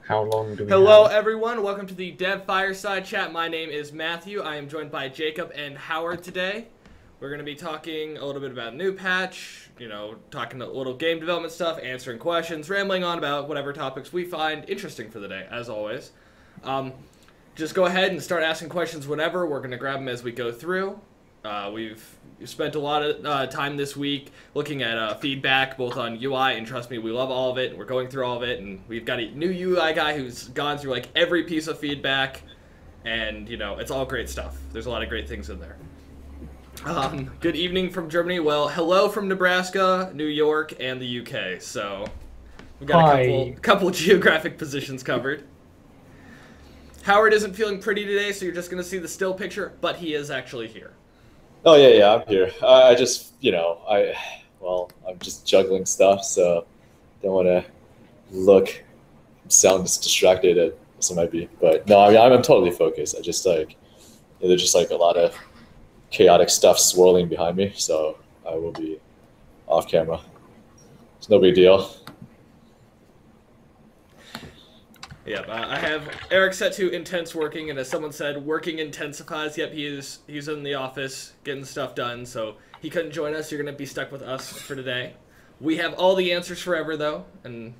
How long do we Hello, have? everyone. Welcome to the Dev Fireside Chat. My name is Matthew. I am joined by Jacob and Howard today. We're going to be talking a little bit about new patch, talking a little game development stuff, answering questions, rambling on about whatever topics we find interesting for the day, as always. Just go ahead and start asking questions whenever. We're going to grab them as we go through. We've spent a lot of time this week looking at feedback, both on UI, and trust me, we love all of it. We're going through all of it, and we've got a new UI guy who's gone through like every piece of feedback, and it's all great stuff. There's a lot of great things in there. Good evening from Germany. Well, hello from Nebraska, New York, and the UK. So we've got a couple geographic positions covered. Howard isn't feeling pretty today, so you're just going to see the still picture, but he is actually here. Oh yeah, I'm here. I just, I'm just juggling stuff, so don't want to sound distracted as some might be. But no, I mean, I'm totally focused. I just there's just a lot of chaotic stuff swirling behind me, so I will be off camera. It's no big deal. Yep, I have Eric set to intense working, and as someone said, working intensifies. Yep, he's in the office getting stuff done, so he couldn't join us. You're going to be stuck with us for today. We have all the answers forever, though, and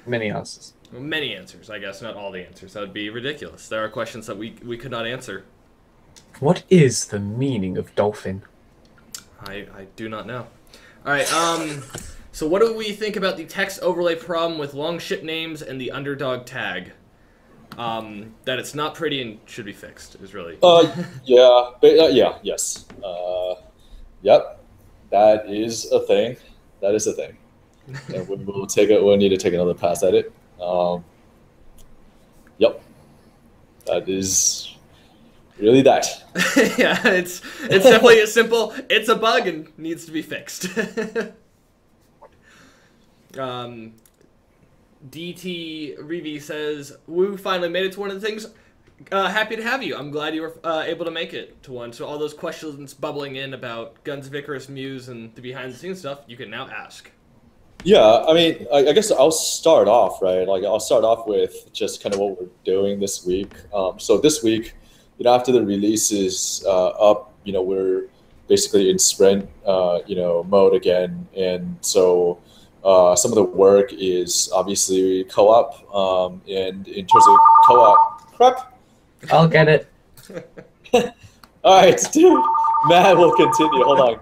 many answers. Many answers, I guess, not all the answers. That would be ridiculous. There are questions that we could not answer. What is the meaning of dolphin? I do not know. All right, so what do we think about the text overlay problem with long ship names and the underdog tag? That it's not pretty and should be fixed is really... Yes. Yep, that is a thing. That is a thing. And we'll need to take another pass at it. Yep, that is really that. Yeah, it's definitely a simple, it's a bug and needs to be fixed. DT Reeve says, "Woo finally made it to one of the things. Happy to have you. I'm glad you were able to make it to one. So all those questions bubbling in about Guns of Icarus, Muse, and the behind-the-scenes stuff, you can now ask." Yeah, I mean, I guess I'll start off, right? I'll start off with just kind of what we're doing this week. So this week, after the release is up, we're basically in sprint, mode again, and so. Some of the work is obviously co-op, and in terms of co-op prep, I'll get it. all right, dude. Matt will continue. Hold on.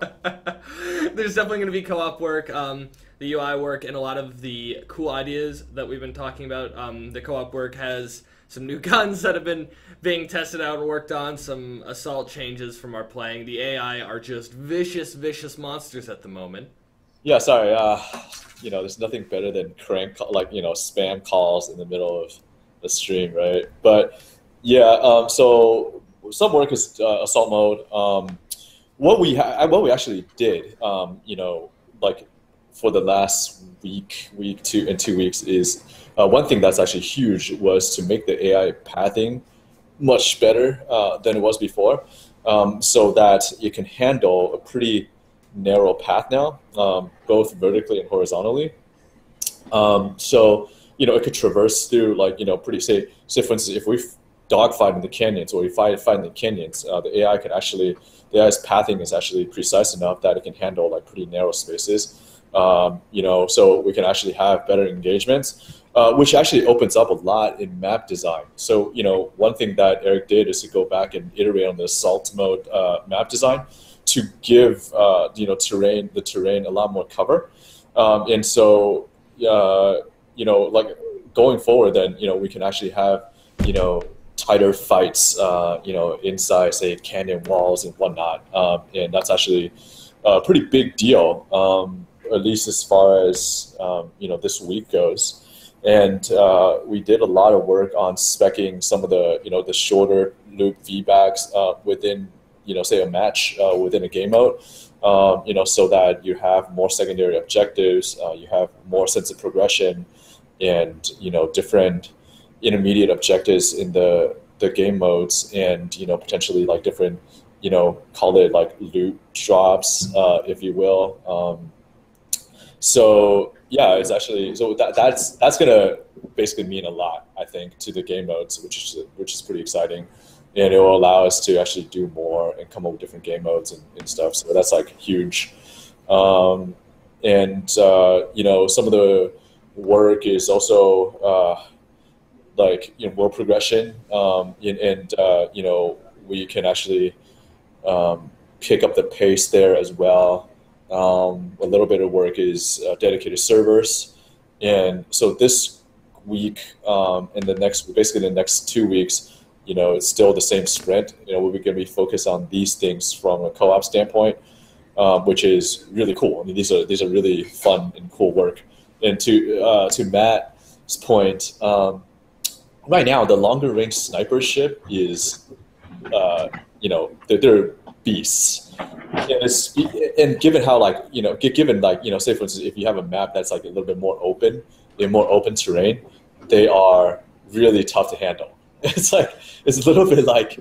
There's definitely going to be co-op work, the UI work, and a lot of the cool ideas that we've been talking about. The co-op work has some new guns that have been being tested out and worked on, some assault changes from our playing. The AI are just vicious monsters at the moment. Yeah, sorry. There's nothing better than spam calls in the middle of the stream, right? But yeah, so some work is assault mode. What we actually did, for the last week, 2 weeks is one thing that's actually huge was to make the AI pathing much better than it was before, so that it can handle a pretty narrow path now, both vertically and horizontally. So it could traverse through pretty say for instance, if we dogfight in the canyons or we fight in the canyons, the AI's pathing is actually precise enough that it can handle pretty narrow spaces. So we can actually have better engagements, which actually opens up a lot in map design. So one thing that Eric did is to go back and iterate on the assault mode map design to give the terrain a lot more cover, and so going forward, then we can actually have tighter fights inside say canyon walls and whatnot, and that's actually a pretty big deal, at least as far as this week goes. And we did a lot of work on speccing some of the the shorter loop VBACs within say a match within a game mode, so that you have more secondary objectives, you have more sense of progression, and different intermediate objectives in the game modes, and potentially different call it loot drops, if you will. So yeah, it's actually so that's gonna basically mean a lot, I think, to the game modes, which is pretty exciting, and it will allow us to actually do more and come up with different game modes and stuff. So that's like huge. Um, and some of the work is also like world progression, and we can actually pick up the pace there as well. A little bit of work is dedicated servers, and so this week and basically the next 2 weeks, it's still the same sprint. We're going to be focused on these things from a co-op standpoint, which is really cool. I mean, these are really fun and cool work. And to Matt's point, right now the longer range sniper ship is, they're beasts. And given how say for instance, if you have a map that's like a little bit more open, in more open terrain, they are really tough to handle. It's a little bit like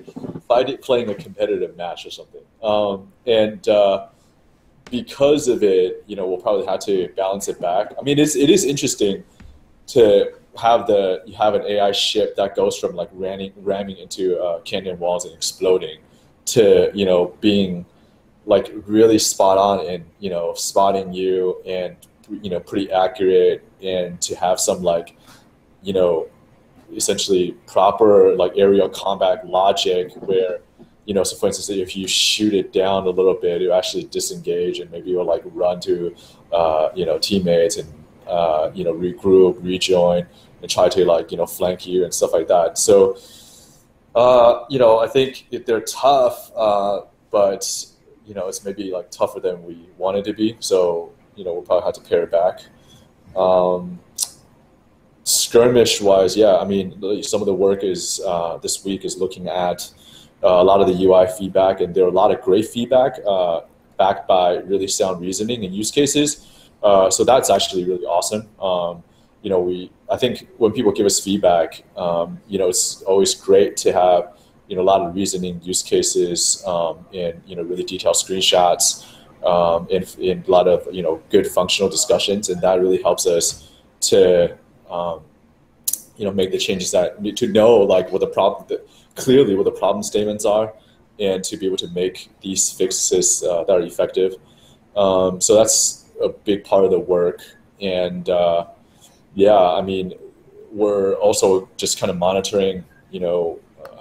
playing a competitive match or something. And because of it, we'll probably have to balance it back. I mean, it is interesting to have an AI ship that goes from like ramming into canyon walls and exploding to being like really spot on and spotting you and pretty accurate, and to have some like essentially proper like aerial combat logic where so for instance, if you shoot it down a little bit, you actually disengage and maybe you'll like run to teammates and regroup, rejoin, and try to like flank you and stuff like that. So I think they're tough, but it's maybe like tougher than we want it to be. So we'll probably have to pare it back. Skirmish wise, yeah, I mean, some of the work is this week is looking at a lot of the UI feedback, and there are a lot of great feedback backed by really sound reasoning and use cases. So that's actually really awesome. I think when people give us feedback, it's always great to have a lot of reasoning, use cases, and really detailed screenshots, and a lot of good functional discussions, and that really helps us to make the changes to know like clearly what the problem statements are, and to be able to make these fixes that are effective. So that's a big part of the work. And I mean, we're also just kind of monitoring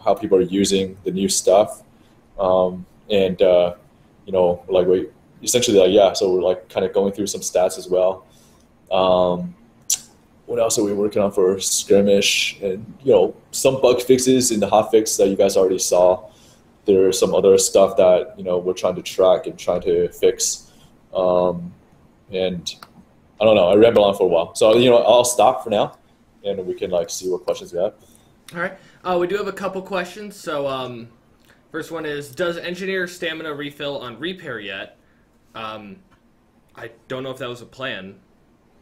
how people are using the new stuff, and like we essentially so we're like kind of going through some stats as well. What else are we working on for Skirmish? And some bug fixes in the hotfix that you guys already saw. There's some other stuff that we're trying to track and trying to fix. And I don't know, I rambled on for a while, so I'll stop for now, and we can like see what questions we have. All right, we do have a couple questions. So first one is, does engineer stamina refill on repair yet? I don't know if that was a plan.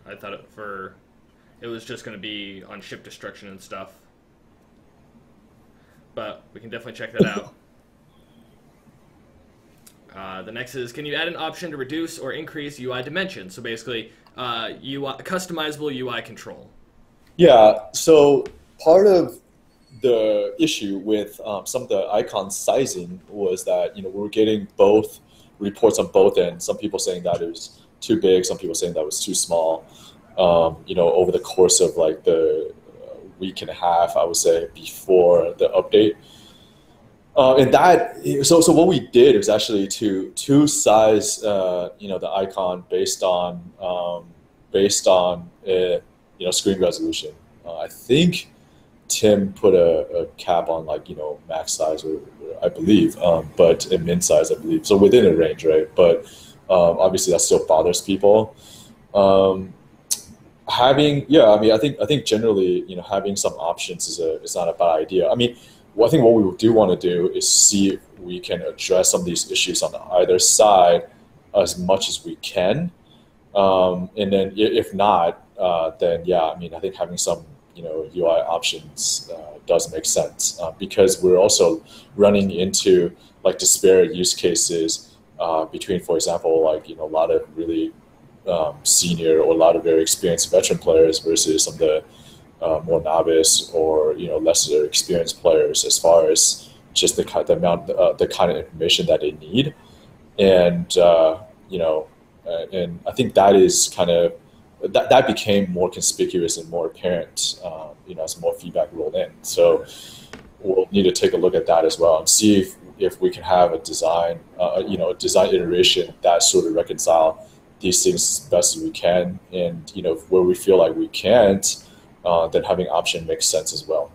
I thought it was just going to be on ship destruction and stuff, but we can definitely check that out. The next is, can you add an option to reduce or increase UI dimensions? So basically, customizable UI control. Yeah, so part of the issue with some of the icon sizing was that we were getting both reports on both ends. Some people saying that it was too big, some people saying that it was too small. Over the course of like the week and a half, I would say, before the update. And that, so what we did was actually to size, the icon based on screen resolution. I think Tim put a cap on like, max size, or I believe, but in min size, I believe. So within a range, right? But obviously that still bothers people. I think generally, having some options is not a bad idea. I mean, I think what we do want to do is see if we can address some of these issues on either side as much as we can. And then if not, then I think having some, UI options does make sense, because we're also running into like disparate use cases between, for example, like, a lot of really senior or a lot of very experienced veteran players versus some of the more novice or lesser experienced players as far as just the kind of information that they need, and and I think that is kind of that became more conspicuous and more apparent, as more feedback rolled in. So we'll need to take a look at that as well and see if we can have a design, a design iteration that sort of reconcile these things as best as we can, and where we feel like we can't, then having option makes sense as well.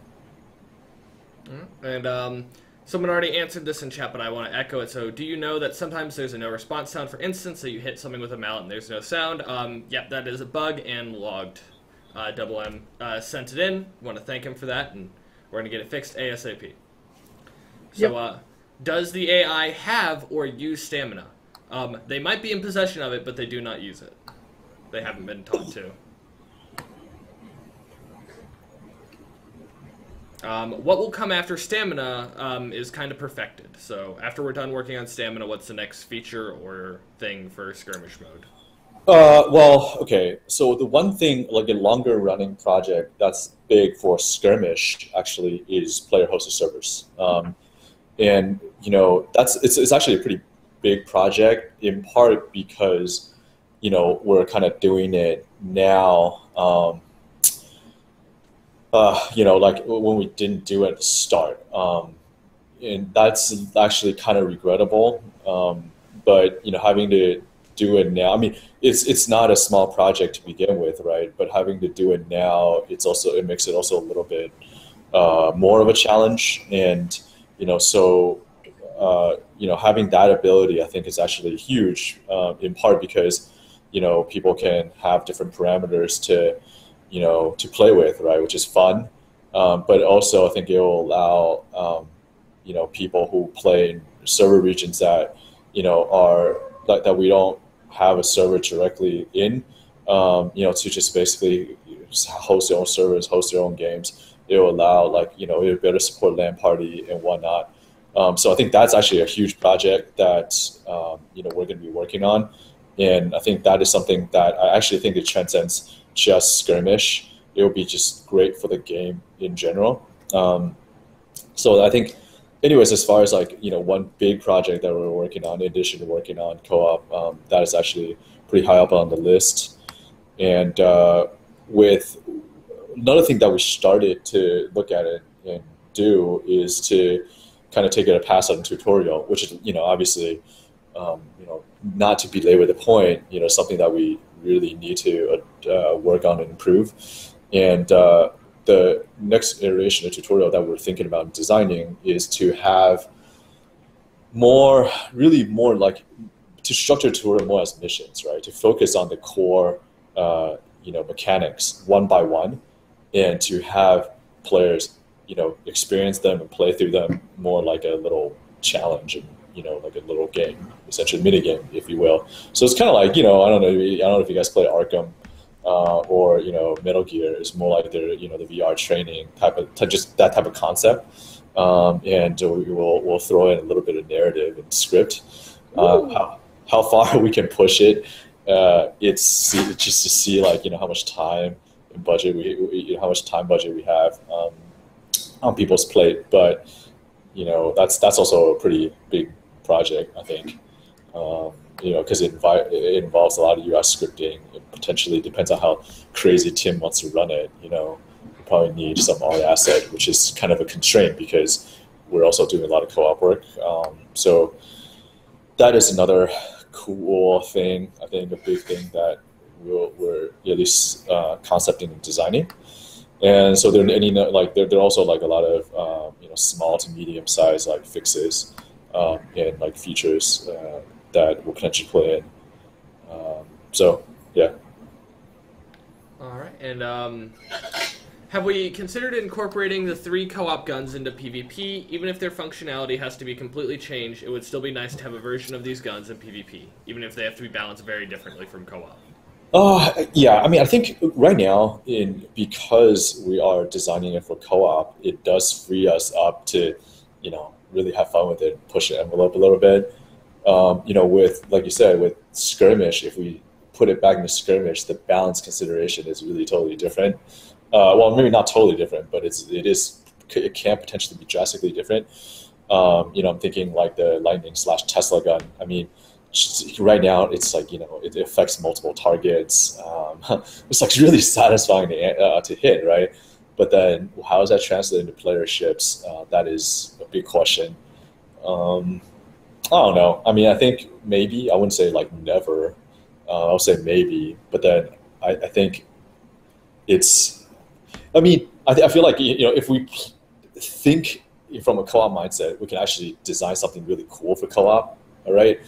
And someone already answered this in chat, but I want to echo it. So do you know that sometimes there's a no response sound? For instance, so you hit something with a mallet and there's no sound. Yep, that is a bug and logged. Double M sent it in. Want to thank him for that, and we're going to get it fixed ASAP. So Yep. Does the AI have or use stamina? They might be in possession of it, but they do not use it. They haven't been taught to. What will come after stamina is kind of perfected. So after we're done working on stamina, what's the next feature or thing for skirmish mode? Well, okay. So the one thing, like a longer running project that's big for skirmish actually is player hosted servers. And it's actually a pretty big project, in part because we're kind of doing it now. Like when we didn't do it at the start, and that's actually kind of regrettable. But having to do it now, I mean, it's not a small project to begin with, right? But having to do it now, it makes it also a little bit more of a challenge, and having that ability, I think, is actually huge, in part because people can have different parameters to play with, right, which is fun, but also I think it will allow people who play in server regions that are that we don't have a server directly in, to just basically host their own servers, host their own games. It will allow it better support LAN party and whatnot. So I think that's actually a huge project that we're going to be working on, and I think that is something that I actually think it transcends just skirmish. It will be just great for the game in general. So I think, anyways, as far as one big project that we're working on, in addition to working on co-op, that is actually pretty high up on the list. And with another thing that we started to look at it and do is to kind of take it a pass on tutorial, which is obviously not to belabor the point, something that we really need to work on and improve. And the next iteration of tutorial that we're thinking about designing is to have more like to structure tutorial more as missions, right? To focus on the core, mechanics one by one, and to have players, experience them and play through them more like a little challenge and like a little game, essentially mini game, if you will. So it's kind of like I don't know if you guys play Arkham or Metal Gear. It's more like the the VR training just that type of concept, and we'll throw in a little bit of narrative and script. How far we can push it, it's just to see how much time and budget how much time budget we have on people's plate, but that's also a pretty big project, I think, because it involves a lot of US scripting. It potentially depends on how crazy Tim wants to run it. You probably need some art asset, which is kind of a constraint because we're also doing a lot of co-op work. So that is another cool thing, I think, a big thing that we're at least concepting and designing. And so there are also a lot of small to medium size fixes and features that will potentially play in. So yeah. All right, and have we considered incorporating the 3 co-op guns into PvP? Even if their functionality has to be completely changed, it would still be nice to have a version of these guns in PvP, even if they have to be balanced very differently from co-op. Yeah, I mean, I think right now, because we are designing it for co-op, it does free us up to, really have fun with it, push the envelope a little bit. With, like you said, with skirmish, if we put it back in the skirmish, the balance consideration is really totally different. Well, maybe not totally different, but it can potentially be drastically different. I'm thinking like the Lightning/Tesla gun. I mean, right now it's like it affects multiple targets. It's like really satisfying to hit, right? But then how does that translate into player ships? That is a big question. I don't know. I mean, I think maybe, I wouldn't say like never. I would say maybe, but then I think I feel like if we think from a co-op mindset, we can actually design something really cool for co-op, all right?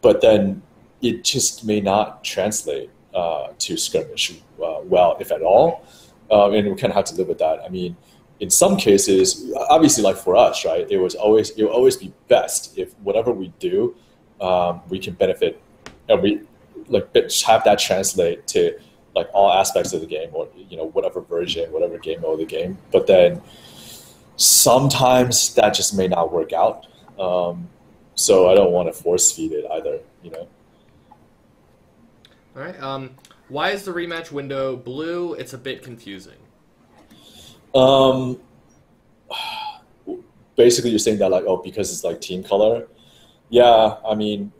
But then it just may not translate to skirmish well, if at all, and we kind of have to live with that. I mean, in some cases, obviously, like for us, right, it will always be best if whatever we do, we can benefit, and we have that translate to like all aspects of the game, or whatever version, whatever game mode of the game. But then sometimes that just may not work out. So I don't want to force feed it either. All right. Why is the rematch window blue? It's a bit confusing. Basically, you're saying that like, oh, because it's like team color. Yeah, I mean,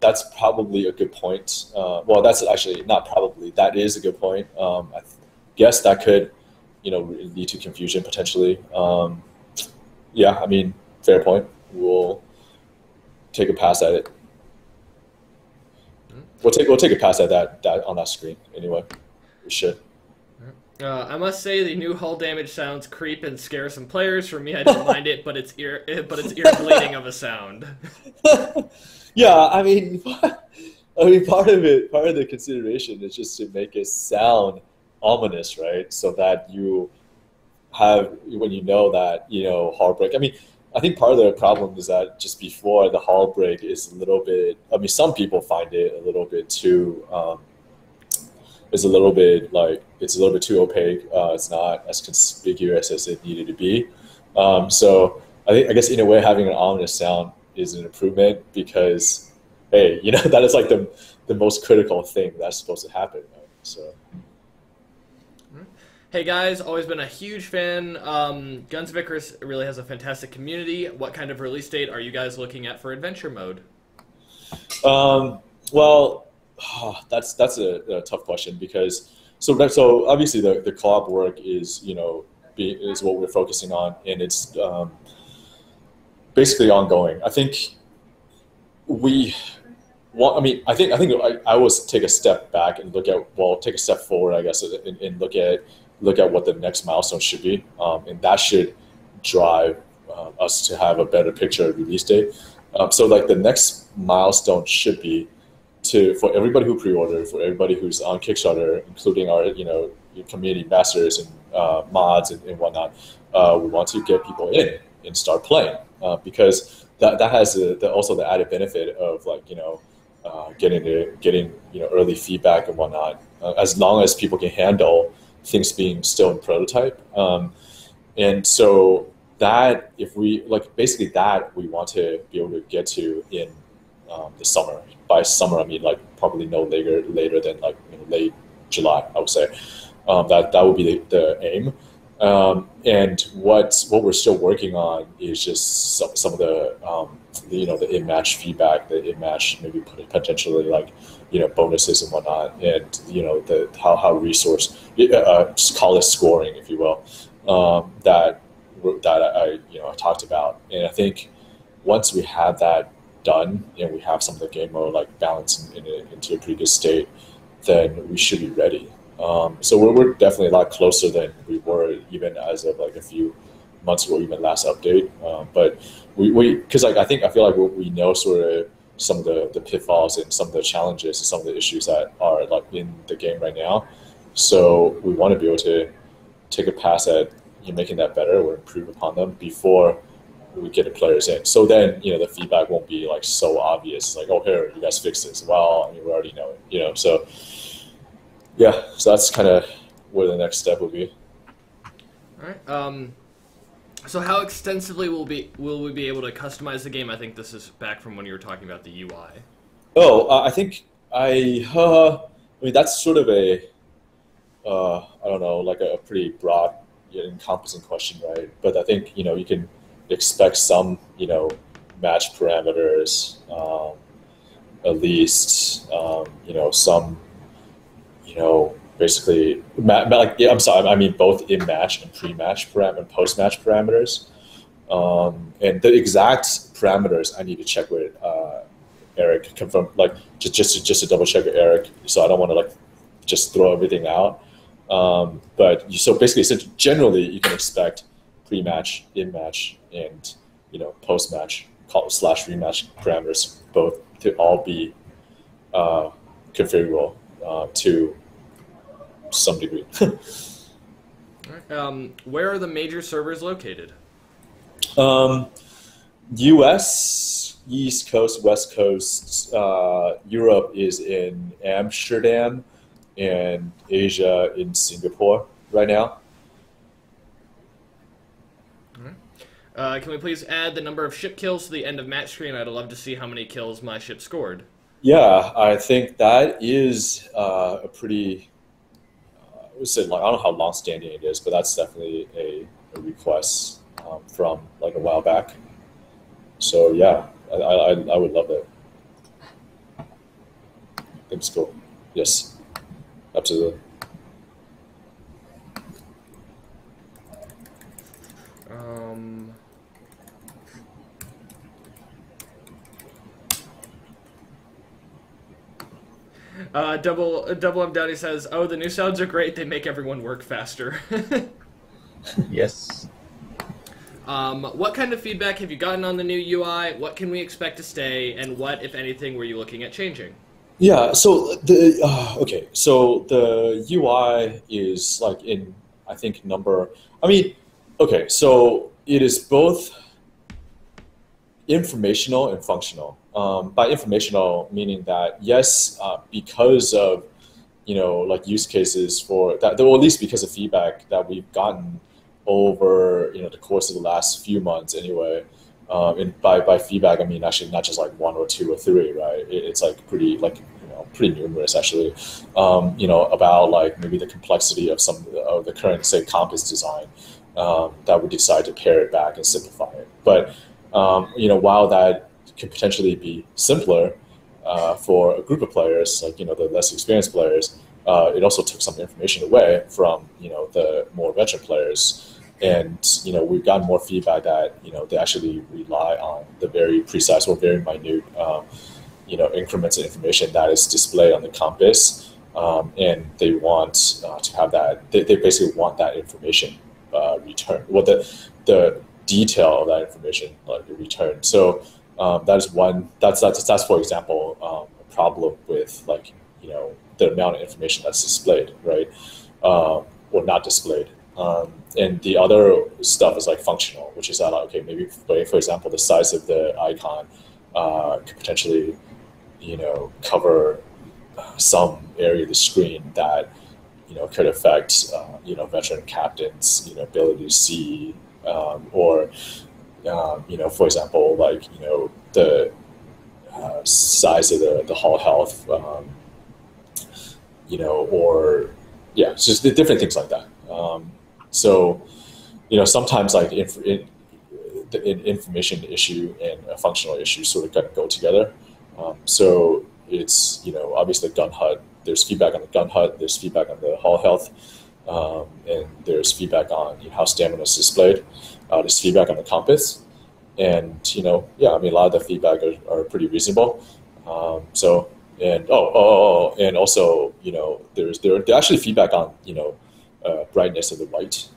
that's probably a good point. Well, that's actually not probably. That is a good point. I guess that could, lead to confusion potentially. Yeah, I mean, fair point. We'll take a pass at it. We'll take a pass at that on that screen anyway. We should. I must say the new hull damage sounds creep and scare some players. For me, I don't mind it, but it's ear bleeding of a sound. Yeah, I mean, part of the consideration is just to make it sound ominous, right? So that you have, when that hull break. I mean, I think part of the problem is that just before the hull break is a little bit. I mean, some people find it a little bit too. It's a little bit too opaque. It's not as conspicuous as it needed to be. So I guess in a way, having an ominous sound is an improvement because, hey, that is like the most critical thing that's supposed to happen. Right? So. Hey guys, always been a huge fan. Guns of Icarus really has a fantastic community. What kind of release date are you guys looking at for adventure mode? Well. That's a tough question because so obviously the co-op work is is what we're focusing on, and it's basically ongoing. I think I always take a step back and take a step forward, I guess, and look at what the next milestone should be, and that should drive us to have a better picture of release date. So like the next milestone should be for everybody who pre-ordered, for everybody who's on Kickstarter, including our community ambassadors and mods and whatnot, we want to get people in and start playing because that has also the added benefit of getting early feedback and whatnot. As long as people can handle things being still in prototype, and so that if we we want to be able to get to in the summer. By summer, I mean probably no later than late July. I would say that would be the aim. And what we're still working on is just some of the the in-match feedback, the in-match maybe potentially bonuses and whatnot, and the how resource just call it scoring, if you will, that I talked about. And I think once we have that done and we have some of the game mode balanced into a pretty good state, then we should be ready. So we're definitely a lot closer than we were even as of a few months ago, even last update. But because I feel like we know sort of some of the pitfalls and some of the challenges and some of the issues that are in the game right now. So we want to be able to take a pass at making that better or improve upon them before we get the players in. So then, the feedback won't be so obvious. Oh, here, you guys fixed this. Well, I mean, we already know it, so yeah, so that's kind of where the next step will be. All right. So how extensively will we be able to customize the game? I think this is back from when you were talking about the UI. Oh, I think I mean, that's sort of I don't know, like a pretty broad, encompassing question, right? But I think, you can expect some, match parameters, at least, some, basically, like, yeah, I'm sorry, I mean both in-match and pre-match parameter and post-match parameters. And the exact parameters I need to check with Eric, confirm, like just to double check with Eric, so I don't want to like just throw everything out. But so basically, so generally, you can expect pre-match, in-match, and post-match slash rematch parameters both to all be configurable to some degree. Where are the major servers located? U.S. East Coast, West Coast. Europe is in Amsterdam, and Asia in Singapore right now. Can we please add the number of ship kills to the end of match screen? I'd love to see how many kills my ship scored. Yeah, I think that is a pretty. I would say, like, I don't know how long-standing it is, but that's definitely a request from like a while back. So yeah, I would love that. I think it's cool. Yes, absolutely. Double M Downey says, "Oh, the new sounds are great. They make everyone work faster." Yes. What kind of feedback have you gotten on the new UI? What can we expect to stay? And what, if anything, were you looking at changing? Yeah. So okay. So the UI is like in, I think, number. I mean, okay. So it is both informational and functional. By informational, meaning that yes, because of like use cases for that, or at least because of feedback that we've gotten over the course of the last few months anyway. And by feedback, I mean actually not just like one or two or three, right? It's like pretty pretty numerous actually. About like maybe the complexity of some of the current, say, compass design, that we decide to pare it back and simplify it. But while that could potentially be simpler for a group of players, like the less experienced players, it also took some information away from the more veteran players. And we've gotten more feedback that they actually rely on the very precise or very minute increments of information that is displayed on the compass, and they want to have that. They basically want that information returned. Well, the detail of that information returned. So that is one. That's for example a problem with like the amount of information that's displayed, right, or not displayed. And the other stuff is like functional, which is that okay, maybe for example the size of the icon could potentially cover some area of the screen that could affect veteran captains ability to see, or for example like the size of the hull health, or yeah, it's just the different things like that. So sometimes like an information issue and a functional issue sort of gotta go together. So it's obviously gun HUD. There's feedback on the gun HUD. There's feedback on the hull health, and there's feedback on how stamina is displayed. There's feedback on the compass, and yeah, I mean a lot of the feedback are pretty reasonable. So and and also there's actually feedback on brightness of the white,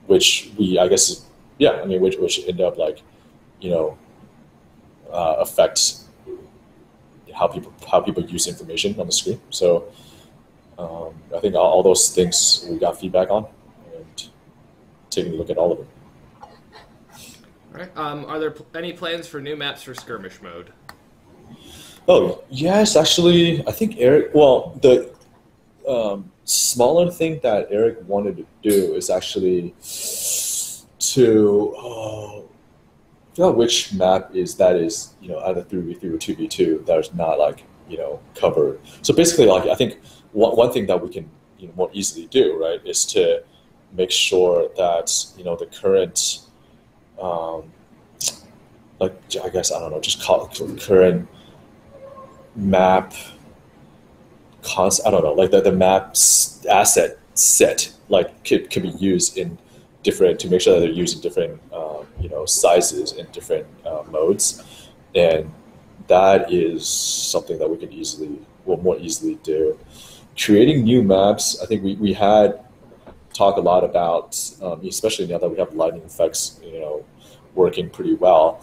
which I guess yeah, I mean which end up like affect how people use information on the screen. So I think all those things we got feedback on, and taking a look at all of them. All right. Are there any plans for new maps for skirmish mode? Oh yes, actually, I think Eric. Well, the smaller thing that Eric wanted to do is actually to I forgot which map is either 3v3 or 2v2. There's not like cover. So basically, like I think one thing that we can more easily do, right, is to make sure that the current like I guess I don't know, just call it current map I don't know, like the map's asset set like could be used in different to make sure that they're using different sizes in different modes, and that is something that we can will more easily do. Creating new maps, I think we had talked a lot about, especially now that we have lighting effects, working pretty well,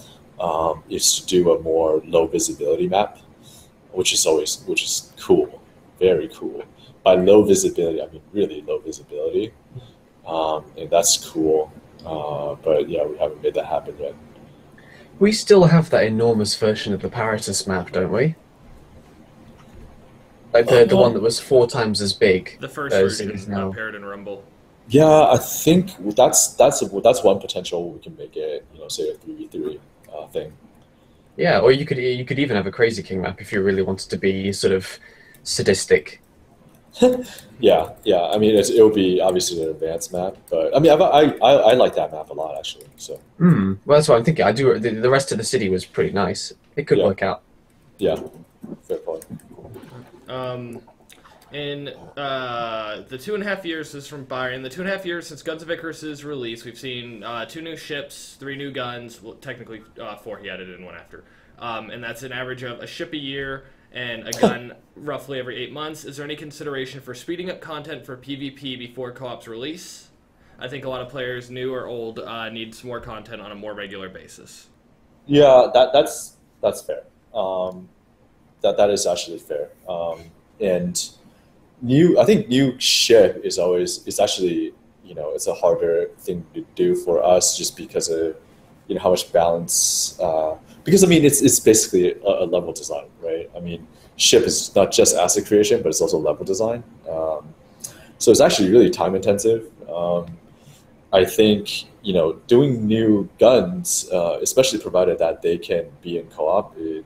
is to do a more low visibility map, which is cool, very cool. By low visibility, I mean really low visibility, and that's cool. But yeah, we haven't made that happen yet. We still have that enormous version of the Paratus map, don't we? Like the one that was 4 times as big. The first as it version is now. on Parrot and Rumble. Yeah, I think that's one potential we can make it, say a 3v3 thing. Yeah, or you could even have a Crazy King map if you really wanted to be sort of sadistic. Yeah. I mean, it would be obviously an advanced map, but I mean, I like that map a lot actually. So. Well, that's what I'm thinking. I do. The rest of the city was pretty nice. It could work out. Yeah, fair point. In the 2.5 years, this is from Byron, the 2.5 years since Guns of Icarus' release, we've seen 2 new ships, 3 new guns, well, technically 4, he added in one after. And that's an average of a ship a year and a gun roughly every 8 months. Is there any consideration for speeding up content for PvP before co-op's release? I think a lot of players, new or old, need some more content on a more regular basis. Yeah, that's fair. That is actually fair. And I think new ship is actually, it's a harder thing to do for us just because of, how much balance, because I mean, it's basically a level design, right? I mean, ship is not just asset creation, but it's also level design. So it's actually really time intensive. I think, doing new guns, especially provided that they can be in co-op, it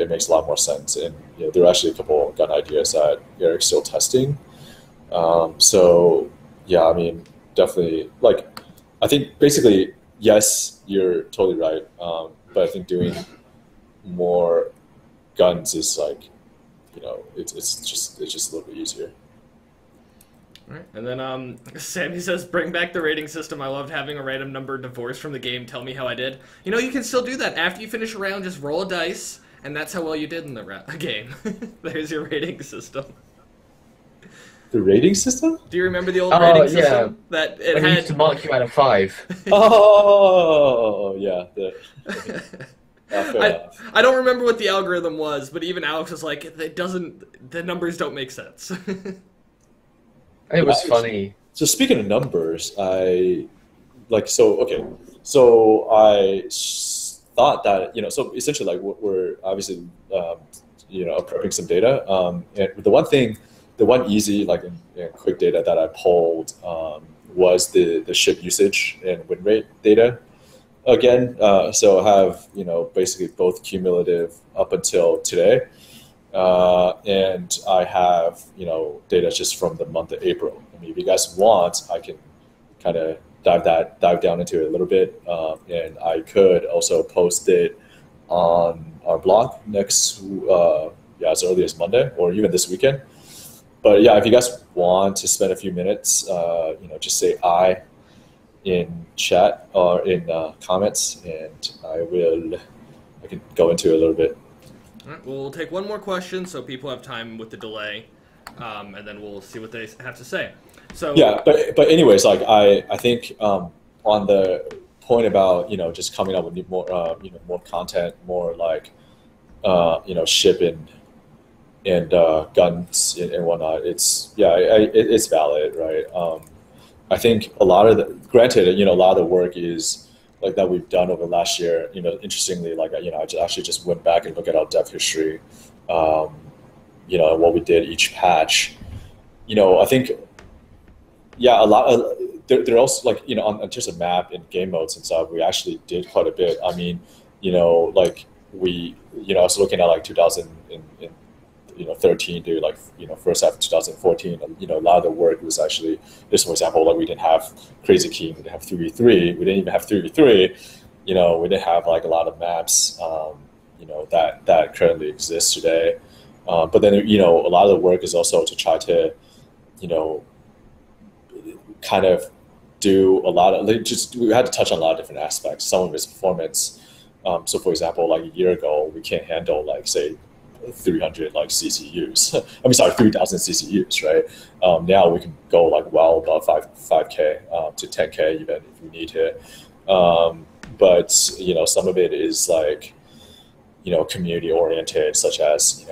makes a lot more sense. And there are actually a couple of gun ideas that Eric's still testing. So yeah, I mean, definitely, like, I think basically, yes, you're totally right. But I think doing more guns is like, it's just a little bit easier. All right. And then Sammy says, bring back the rating system. I loved having a random number divorced from the game. Tell me how I did. You can still do that. After you finish a round, just roll a dice, and that's how well you did in the game. There's your rating system. The rating system? Do you remember the old rating system? Yeah. That it had used to mark you out of 5. Oh, yeah. I don't remember what the algorithm was, but even Alex was like, the numbers don't make sense. It was funny. So speaking of numbers, so I thought that, so essentially like we're obviously, prepping some data. And the one easy, like quick data that I pulled was the ship usage and win rate data. Again, so I have, basically both cumulative up until today. And I have, data just from the month of April. I mean, if you guys want, I can kind of dive down into it a little bit. And I could also post it on our blog as early as Monday or even this weekend. But yeah, if you guys want to spend a few minutes, just say "I" in chat or in comments, and I can go into it a little bit. All right, well, we'll take one more question so people have time with the delay, and then we'll see what they have to say. So yeah, but anyways, like I think on the point about just coming up with more more content, more like ship and guns and whatnot. It's valid, right? I think a lot of granted, a lot of the work is like that we've done over the last year. Interestingly, like I actually just went back and looked at our dev history, and what we did each patch. I think, yeah, a lot of they're also like on just a map and game modes and stuff. We actually did quite a bit. I mean, like I was looking at like 2013 to like first half of 2014. And, a lot of the work was actually this. For example, like we didn't have Crazy King, we didn't have 3v3, we didn't even have 3v3. We didn't have like a lot of maps, that currently exists today. But then a lot of the work is also to try to, kind of do a lot of we had to touch on a lot of different aspects. Some of it's performance. So for example, like a year ago, we can't handle like say 300 like CCUs. 3,000 CCUs, right? Now we can go like well above 5K to 10K even if we need to. But some of it is like community oriented, such as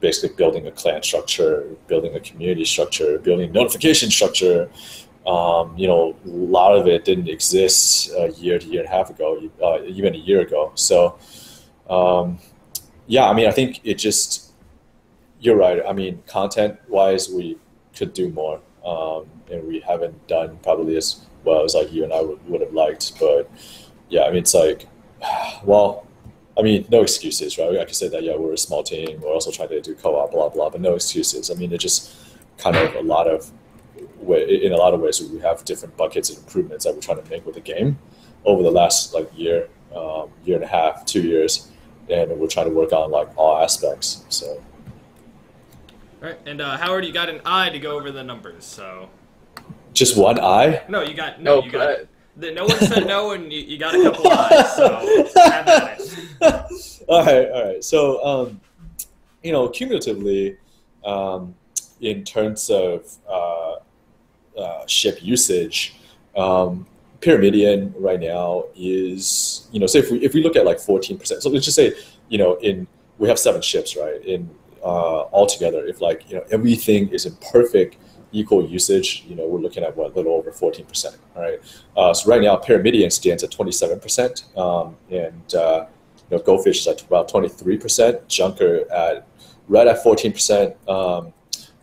basically building a clan structure, building a community structure, building a notification structure. A lot of it didn't exist a year to year and a half ago, even a year ago. So, I think it just, you're right. Content-wise, we could do more, and we haven't done probably as well as like you and I would have liked. But it's like, well, no excuses, right? I can say that, we're a small team. We're also trying to do co-op, blah, blah, but no excuses. It just kind of in a lot of ways, we have different buckets of improvements that we're trying to make with the game over the last like year and a half, 2 years. And we're trying to work on like all aspects. So. All right. And Howard, you got an eye to go over the numbers, so. Just one eye? No, you got no one said no, and you got a couple eyes, so have at it. All right. So, cumulatively, in terms of ship usage, Pyramidion right now is, say if we look at like 14%. So let's just say, we have 7 ships, right? In altogether, if like everything is in perfect equal usage, we're looking at a little over 14%. All right. So right now, Pyramidion stands at 27%, and Goldfish is at about 23%. Junker right at 14%.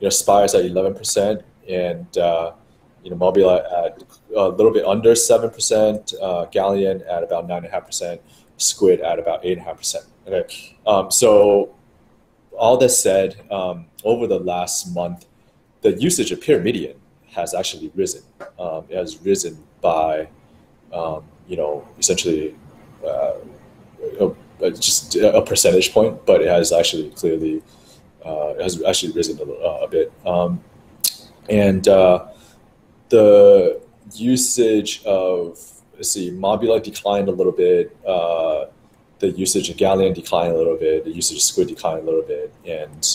Spire is at 11%, and Mobula at a little bit under 7%. Galleon at about 9.5%. Squid at about 8.5%. Okay. So all this said, over the last month, the usage of Pyramidion has actually risen. It has risen by, essentially just a percentage point, but it has actually clearly risen a bit. And the usage of, Mobula declined a little bit. The usage of Galleon declined a little bit. The usage of Squid declined a little bit, and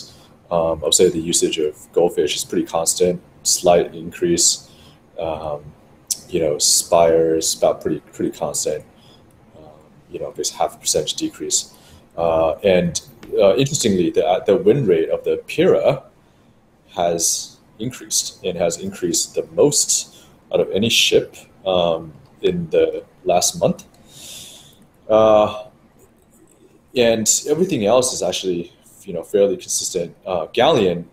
I would say the usage of Goldfish is pretty constant, slight increase. Spire is about pretty constant. There's 0.5% decrease. And interestingly, the win rate of the Pyrrha has increased, and has increased the most out of any ship in the last month. And everything else is actually fairly consistent. Galleon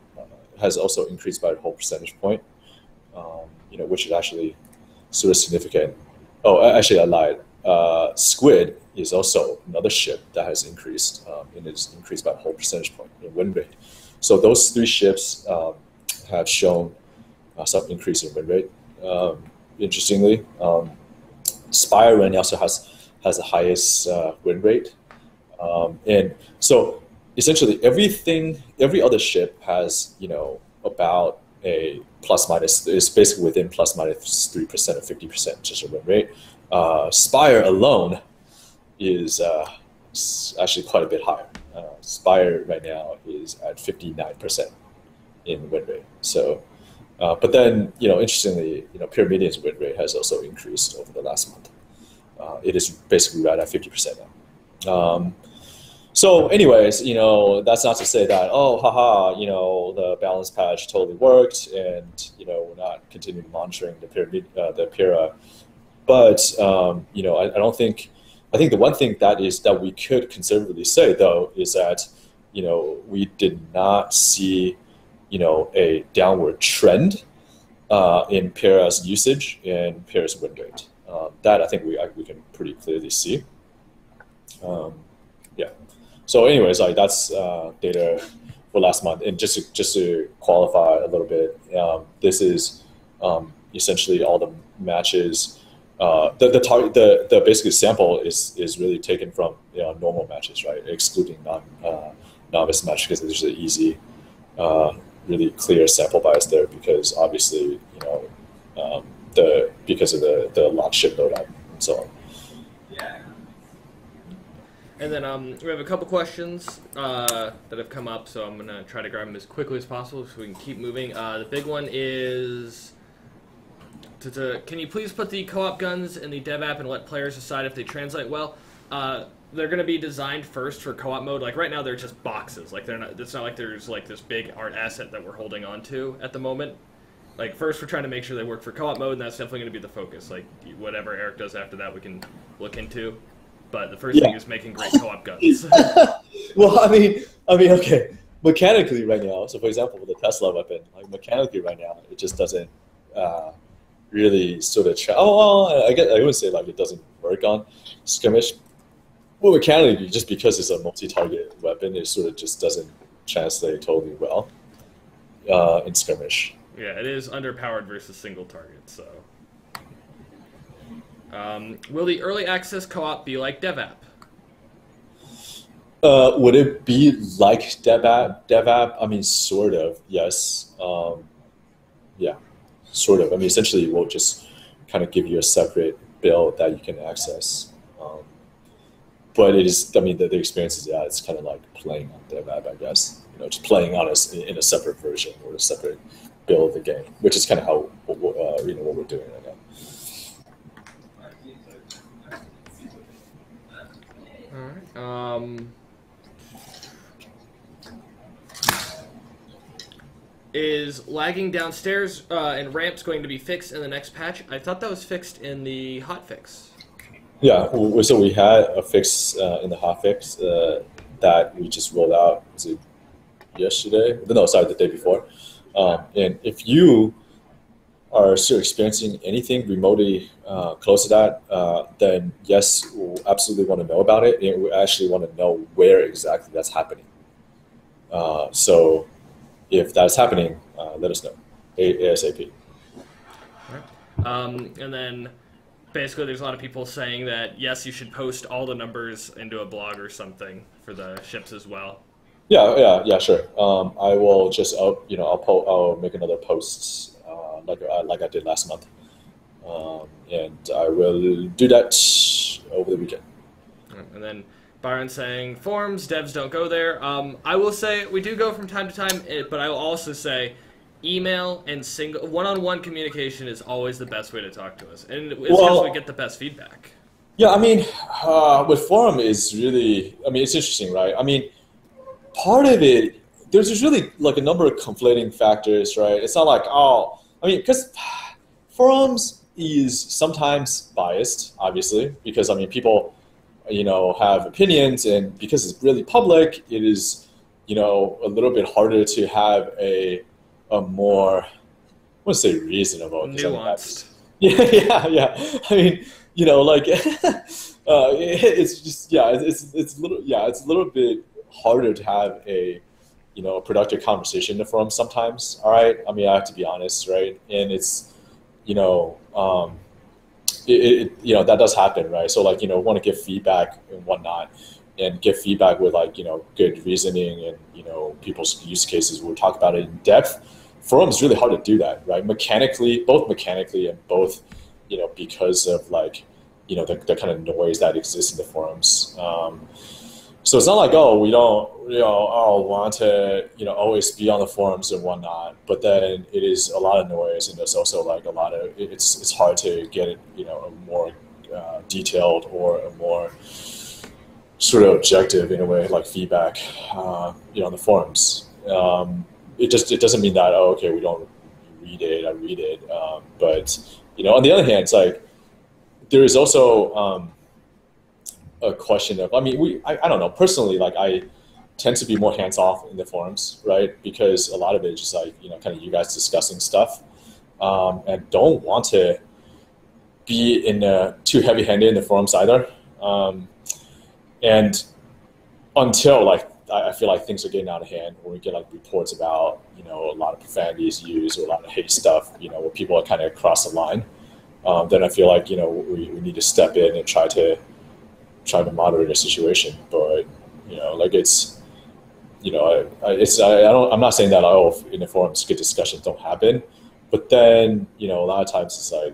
has also increased by a whole percentage point, which is actually sort of significant. Oh, actually, I lied. Squid is also another ship that has increased, and it's increased by a whole percentage point in win rate. So those 3 ships have shown some increase in win rate. Interestingly, Spire right now also has the highest win rate. And so essentially every other ship has, about a plus minus, it's basically within plus minus 3% or 50% just a win rate. Spire alone is actually quite a bit higher. Spire right now is at 59% in win rate. So, but then, interestingly, Pyramidion's win rate has also increased over the last month. It is basically right at 50% now. So anyways, that's not to say that, the balance patch totally worked, and, we're not continuing monitoring the Pyrrha. But, I think the one thing that we could conservatively say, though, is that, we did not see, a downward trend in Pyrrha's usage and Pyrrha's win rate. That I think we can pretty clearly see. Yeah. So anyways, like that's data for last month. And just to qualify a little bit, this is essentially all the matches. The basically sample is really taken from normal matches, right? Excluding novice match, because there's an easy, really clear sample bias there, because obviously because of the lock ship loadout and so on. And then we have a couple questions that have come up, so I'm going to try to grab them as quickly as possible so we can keep moving. The big one is, can you please put the co-op guns in the dev app and let players decide if they translate well? They're going to be designed first for co-op mode. Like right now they're just boxes. Like it's not like there's like this big art asset that we're holding on to at the moment. Like first we're trying to make sure they work for co-op mode, and that's definitely going to be the focus. Like whatever Eric does after that we can look into. But the first thing is making great co-op guns. Well, I mean, okay. Mechanically right now, so for example, with the Tesla weapon, like mechanically right now, it just doesn't really sort of. I would say like it doesn't work on skirmish. Well, mechanically, just because it's a multi-target weapon, it sort of just doesn't translate totally well in skirmish. Yeah, it is underpowered versus single target, so. Will the early access co-op be like dev app? Would it be like dev app? I mean, sort of, yes. Yeah, sort of. I mean, essentially, we'll just kind of give you a separate build that you can access. But it is, I mean, the experience is, it's kind of like playing on dev app, I guess. Just playing on in a separate version or a separate build of the game, which is kind of how what we're doing right now. All right. Is lagging downstairs and ramps going to be fixed in the next patch? I thought that was fixed in the hotfix. Yeah, so we had a fix in the hotfix that we just rolled out. Was it yesterday? No, sorry, the day before. And if you are still experiencing anything remotely close to that, then yes, we'll absolutely want to know about it, and we actually want to know where exactly that's happening. So if that's happening, let us know ASAP. All right. And then basically there's a lot of people saying that, yes, you should post all the numbers into a blog or something for the ships as well. Yeah, sure. I will just, I'll make another post like I did last month, and I will do that over the weekend. And then Byron saying, forums, devs don't go there. I will say we do go from time to time, but I will also say email and one-on-one communication is always the best way to talk to us, and it's because we get the best feedback. Yeah, I mean, with forum is really, I mean, it's interesting, right? I mean, part of it, there's just really like a number of conflating factors, right? It's not like, because forums is sometimes biased, obviously, because I mean, people, have opinions, and because it's really public, it is, a little bit harder to have a more, I wouldn't say reasonable, nuanced. Yeah. I mean, it's just, it's a little bit harder to have a productive conversation in the forum sometimes. All right, I mean, I have to be honest, right? And it's that does happen, right? So want to give feedback and whatnot, and give feedback with good reasoning and people's use cases. We'll talk about it in depth. Forum is really hard to do that, right? Both mechanically and both because of the kind of noise that exists in the forums. So it's not like, we don't, want to, always be on the forums and whatnot, but then it is a lot of noise, and there's also a lot of, it's hard to get it, a more detailed or a more sort of objective, in a way, feedback, on the forums. It doesn't mean that, we don't read it, I read it. But, on the other hand, it's there is also, a question of, I don't know, personally, I tend to be more hands-off in the forums, right? Because a lot of it is just kind of you guys discussing stuff, and don't want to be too heavy-handed in the forums either. And until like I feel like things are getting out of hand when we get like reports about a lot of profanity is used or a lot of hate stuff, where people are kind of across the line. Then I feel like we need to step in and try to monitor the situation. But like it's I'm not saying that in the forums good discussions don't happen, but then a lot of times it's like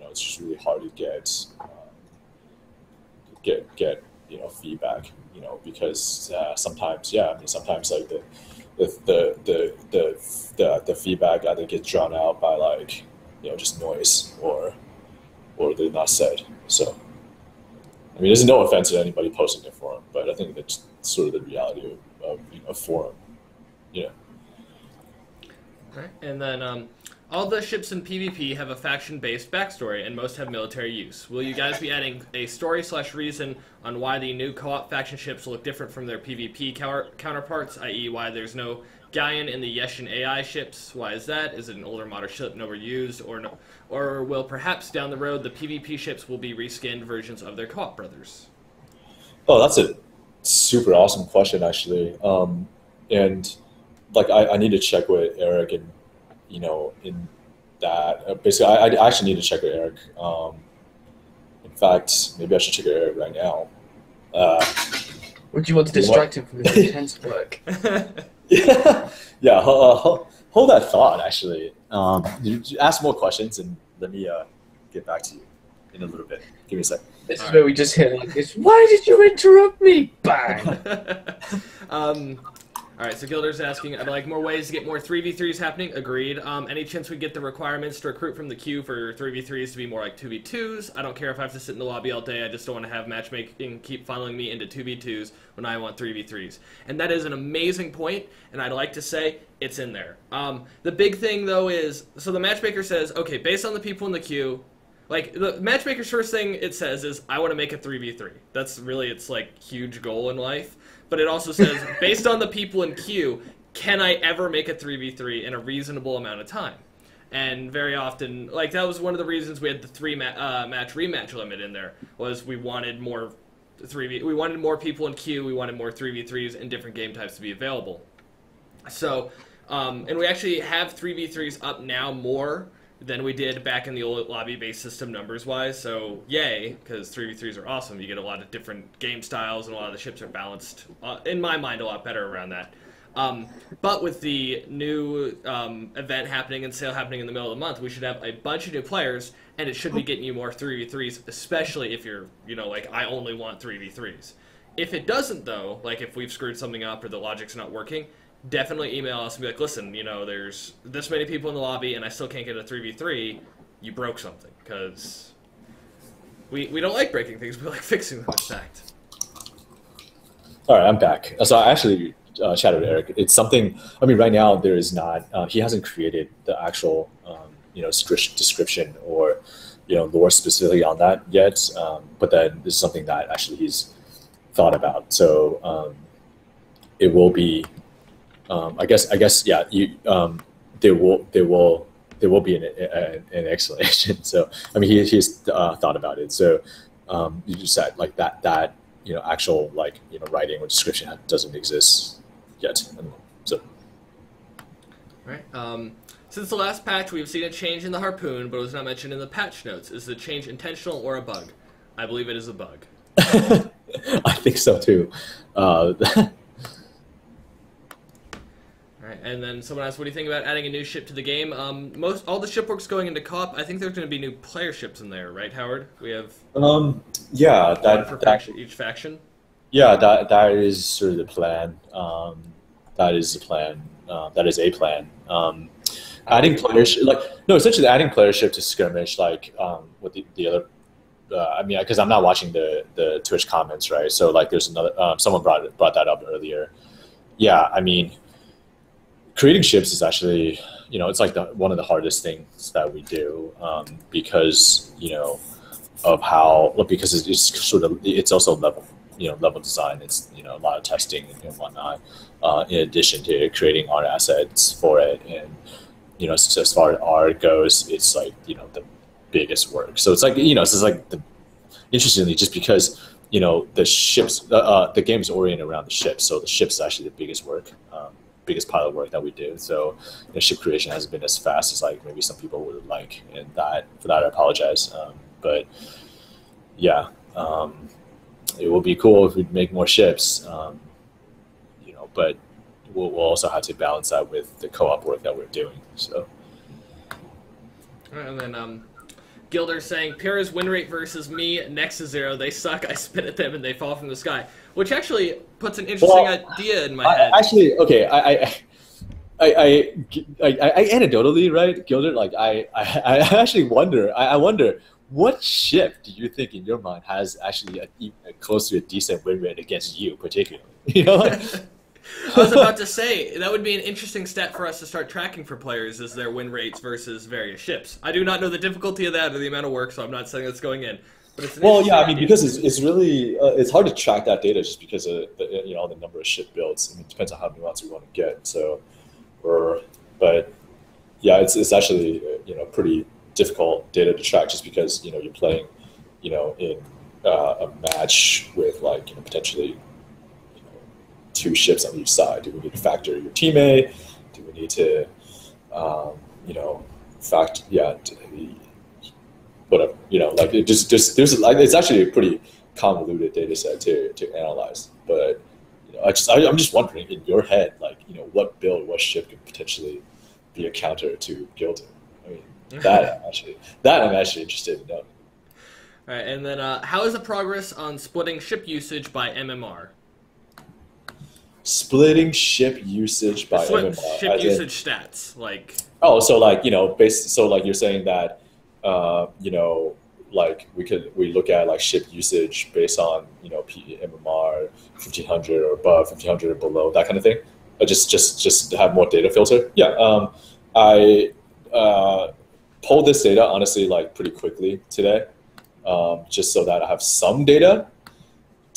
it's just really hard to get feedback, because sometimes sometimes like the feedback either gets drowned out by like just noise or they're not said. So I mean, there's no offense to anybody posting their forum, but I think that's sort of the reality of a forum. Right. And then all the ships in PvP have a faction-based backstory, and most have military use. Will you guys be adding a story/reason on why the new co-op faction ships look different from their PvP counterparts, i.e. why there's no Gaian in the Yeshin AI ships? Why is that? Is it an older modern ship never used, or will perhaps down the road the PvP ships will be reskinned versions of their co-op brothers? Oh, that's a super awesome question, actually. And like I need to check with Eric and in that basically I actually need to check with Eric. In fact, maybe I should check with Eric right now. Would you want to distract him from his intense work? Yeah. Hold that thought. Actually, you ask more questions and let me get back to you in a little bit. Give me a sec. This is where we just hit like this. Why did you interrupt me? Bang. All right, so Gilder's asking, I'd like more ways to get more 3v3s happening. Agreed. Any chance we get the requirements to recruit from the queue for 3v3s to be more like 2v2s? I don't care if I have to sit in the lobby all day. I just don't want to have matchmaking keep funneling me into 2v2s when I want 3v3s. And that is an amazing point, and I'd like to say it's in there. The big thing, though, is, so the matchmaker says, okay, based on the people in the queue, like, the matchmaker's first thing it says is, I want to make a 3v3. That's really its, like, huge goal in life. But it also says, based on the people in queue, can I ever make a 3v3 in a reasonable amount of time? And very often, like, that was one of the reasons we had the match rematch limit in there, was we wanted more we wanted more people in queue, we wanted more 3v3s and different game types to be available. So, and we actually have 3v3s up now more than we did back in the old lobby-based system numbers-wise, so yay, because 3v3s are awesome. You get a lot of different game styles, and a lot of the ships are balanced, in my mind, a lot better around that. But with the new event happening and sale happening in the middle of the month, we should have a bunch of new players, and it should be getting you more 3v3s, especially if you're, like, I only want 3v3s. If it doesn't, though, like if we've screwed something up or the logic's not working, definitely email us and be like, listen, there's this many people in the lobby and I still can't get a 3v3, you broke something, because we don't like breaking things, we like fixing them, in fact. All right, I'm back. So I actually chatted with Eric. It's something, I mean, right now there is not, he hasn't created the actual, description or, lore specifically on that yet, but then this is something that actually he's thought about. So it will be, I guess, yeah. There will be an explanation. So, I mean, he's thought about it. So, you just said like that actual writing or description doesn't exist yet. So, right. Since the last patch, we've seen a change in the harpoon, but it was not mentioned in the patch notes. Is the change intentional or a bug? I believe it is a bug. I think so too. Right, and then someone asked, what do you think about adding a new ship to the game? All the ship work's going into co-op. I think there's going to be new player ships in there, right, Howard? We have yeah, each faction. Yeah, that is sort of the plan. That is the plan. That is a plan. Adding players, essentially adding playership to skirmish, with the other. I mean, because I'm not watching the Twitch comments, right? So there's another. Someone brought that up earlier. Yeah, I mean, creating ships is actually, it's one of the hardest things that we do, because of how, because it's also level design. It's a lot of testing and whatnot, in addition to creating art assets for it. And so as far as art goes, it's the biggest work. So it's interestingly, just because the ships, the game is oriented around the ships, so the ship's actually the biggest work, biggest pile of work that we do. So the ship creation hasn't been as fast as like maybe some people would like, and for that I apologize. But yeah, it will be cool if we make more ships, but we'll also have to balance that with the co-op work that we're doing. So. All right, and then Gilder saying, Pyrrha's win rate versus me next to 0. They suck. I spit at them and they fall from the sky. Which actually puts an interesting idea in my head. Actually, okay, I anecdotally, right, Gilder, like I actually wonder. I wonder what ship do you think in your mind has actually a close to a decent win rate against you, particularly? You know. I was about to say, that would be an interesting stat for us to start tracking for players, is their win rates versus various ships. I do not know the difficulty of that or the amount of work, so I'm not saying that's going in. But it's because it's really it's hard to track that data just because of the number of ship builds. I mean, it depends on how many lots we want to get. So, but yeah, it's actually pretty difficult data to track just because you're playing in a match with potentially 2 ships on each side. Do we need to factor your teammate? Do we need to, whatever, it's actually a pretty convoluted data set to analyze. But I'm just wondering in your head, what ship could potentially be a counter to Gilder? I mean, that I'm actually interested in knowing. All right, and then how is the progress on splitting ship usage by MMR? Splitting ship usage by MMR. Ship usage stats, like. Oh, so you're saying that, we look at ship usage based on MMR 1500 or above, 1500 or below, that kind of thing. Just to have more data filter. Yeah. I pulled this data honestly pretty quickly today, just so that I have some data.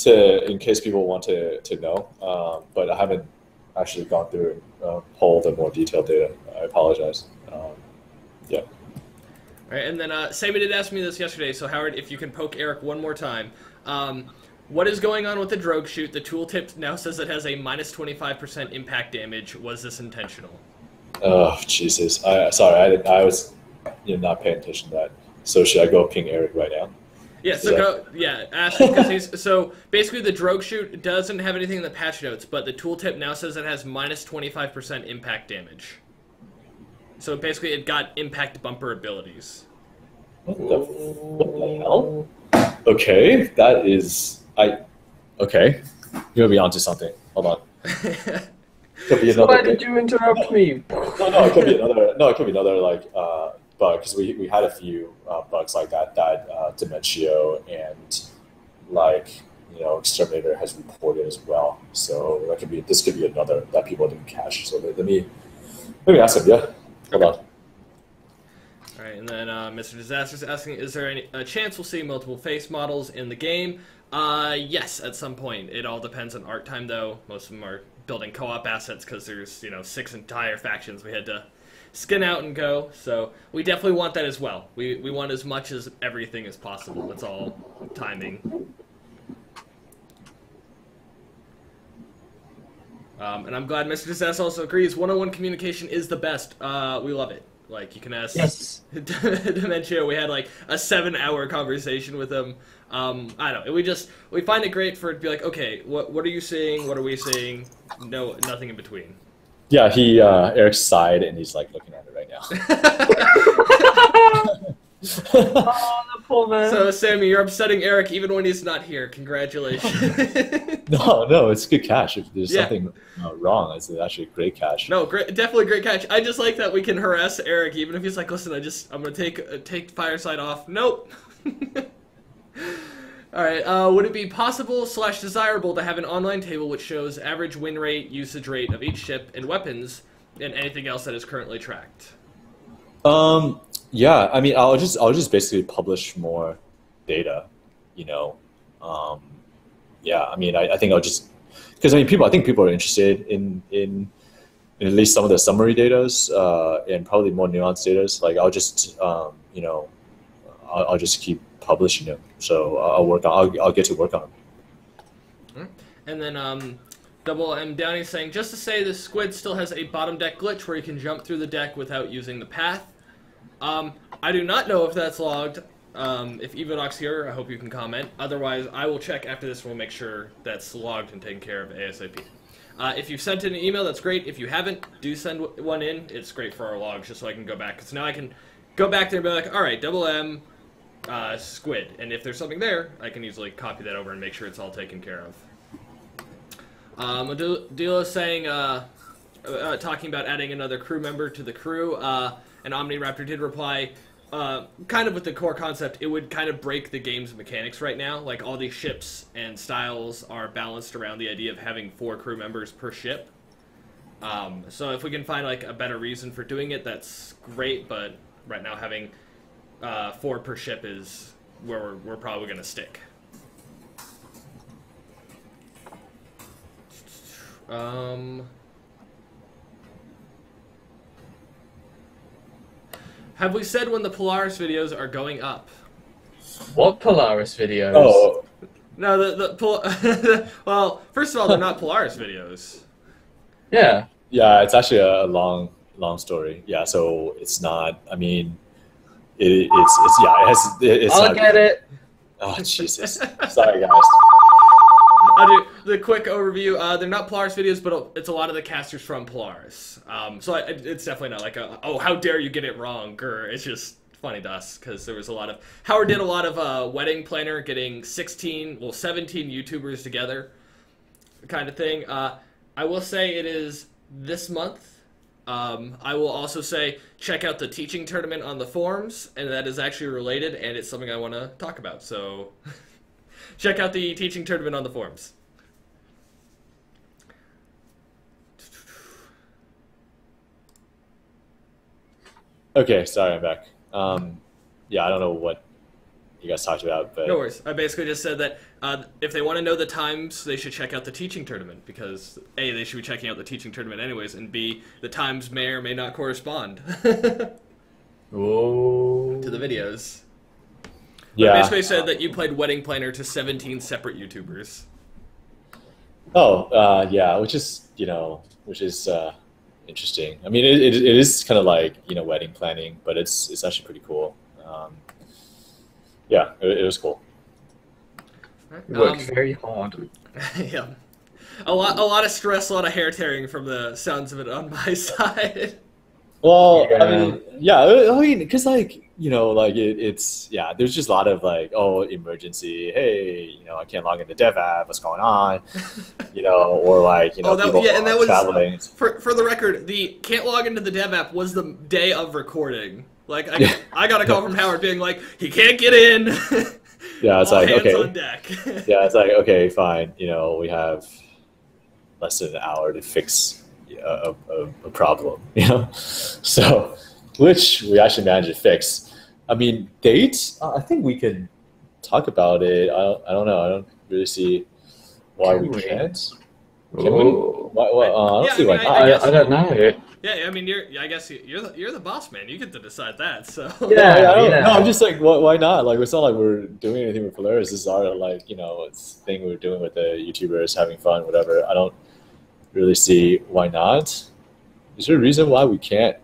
In case people want to know, but I haven't actually gone through and pulled the more detailed data. I apologize. Yeah. All right, and then Sammy did ask me this yesterday, so Howard, if you can poke Eric one more time. What is going on with the drogue shoot? The tooltip now says it has a minus 25% impact damage. Was this intentional? Oh, Jesus. Sorry, I was not paying attention to that. So should I go ping Eric right now? Yeah, ask him, because so basically the drogue shoot doesn't have anything in the patch notes, but the tooltip now says it has minus 25% impact damage. So basically it got impact bumper abilities. What the hell? Okay, that is okay. You're gonna be onto something. Hold on. Could be another. Why did you interrupt me? No, it could be another. No, it could be another bug, because we had a few bugs like that Dementio and Exterminator has reported as well. So this could be another that people didn't catch. So let me ask him. Yeah, hold on. All right, and then Mr. Disaster's asking, is there a chance we'll see multiple face models in the game? Yes, at some point. It all depends on art time, though. Most of them are building co-op assets because there's 6 entire factions we had to skin out and go, so we definitely want that as well. We want as much as everything as possible. It's all timing. And I'm glad Mr. Disaster also agrees. One-on-one communication is the best. We love it. You can ask Dementio. We had a 7-hour conversation with him. I don't know. We find it great for it to be okay, what are you seeing? What are we seeing? No, nothing in between. Yeah, Eric sighed and he's looking at it right now. Oh, the poor man. So, Sammy, you're upsetting Eric even when he's not here. Congratulations. No, it's good catch. If there's something wrong, it's actually a great catch. No, definitely great catch. I just like that we can harass Eric even if he's listen, I'm gonna take Fireside off. Nope. All right, would it be possible / desirable to have an online table which shows average win rate, usage rate of each ship and weapons, and anything else that is currently tracked? Yeah, I mean, I'll just basically publish more data, Yeah, I mean, I think I'll just, because I think people are interested in at least some of the summary datas, and probably more nuanced datas. I'll just, I'll just keep publishing them. So I'll get to work on them. And then Double M Downey saying, just to say, the Squid still has a bottom deck glitch where you can jump through the deck without using the path. I do not know if that's logged. If Evodoc's here, I hope you can comment. Otherwise, I will check after this and we'll make sure that's logged and taken care of ASAP. If you've sent in an email, that's great. If you haven't, do send one in. It's great for our logs, just so I can go back. Because now I can go back there and be like, all right, Double M, Squid. And if there's something there, I can easily copy that over and make sure it's all taken care of. Adila saying, talking about adding another crew member to the crew, and Omniraptor did reply, kind of with the core concept, it would kind of break the game's mechanics right now. Like, all these ships and styles are balanced around the idea of having 4 crew members per ship. So if we can find, like, a better reason for doing it, that's great, but right now having 4 per ship is where we're probably going to stick. Have we said when the Polaris videos are going up? What Polaris videos? Oh, No, well, first of all, they're not Polaris videos. Yeah. yeah, it's actually a long story. Yeah, so it's not. I mean, it's I'll not, get it. Oh Jesus! Sorry, guys. I'll do the quick overview. They're not Polaris videos, but it's a lot of the casters from Polaris. So it's definitely not like oh, how dare you get it wrong, grr. It's just funny to us because there was a lot of Howard did a lot of wedding planner, getting 17 YouTubers together, kind of thing. I will say it is this month. I will also say check out the teaching tournament on the forums, and that is actually related, and it's something I want to talk about. So. Check out the teaching tournament on the forums. Okay, sorry, I'm back. Yeah, I don't know what you guys talked about, but No worries. I basically just said that if they want to know the times, they should check out the teaching tournament because A, they should be checking out the teaching tournament anyways, and B, the times may or may not correspond Oh. to the videos. yeah. I basically said that you played Wedding Planner to 17 separate YouTubers. Oh, yeah, which is interesting. I mean, it is kind of like wedding planning, but it's actually pretty cool. Yeah, it was cool. You worked very hard. Yeah, a lot of stress, a lot of hair tearing from the sounds of it on my side. Well, Yeah. I mean, yeah, I mean, because it's there's just a lot of like, oh, emergency, hey, I can't log into dev app, what's going on, or like, Oh, that, people yeah, and that was traveling. for the record. The can't log into the dev app was the day of recording. Like I got a call from Howard being like, he can't get in. Yeah, it's All like, hands okay, on deck. yeah, it's like, okay, fine, we have less than an hour to fix a problem, so which we actually managed to fix. I mean, dates, I think we can talk about it. I don't know. I don't really see why Can we we? can't. Can we? Oh. Why, I don't Yeah, see I why mean, not. I don't know. Yeah, I mean, I guess you're the boss man. You get to decide that. So Yeah. No, I'm just like, why not? Like, it's not like we're doing anything with Polaris. This is our it's thing we're doing with the YouTubers, having fun, whatever. I don't really see why not. Is there a reason why we can't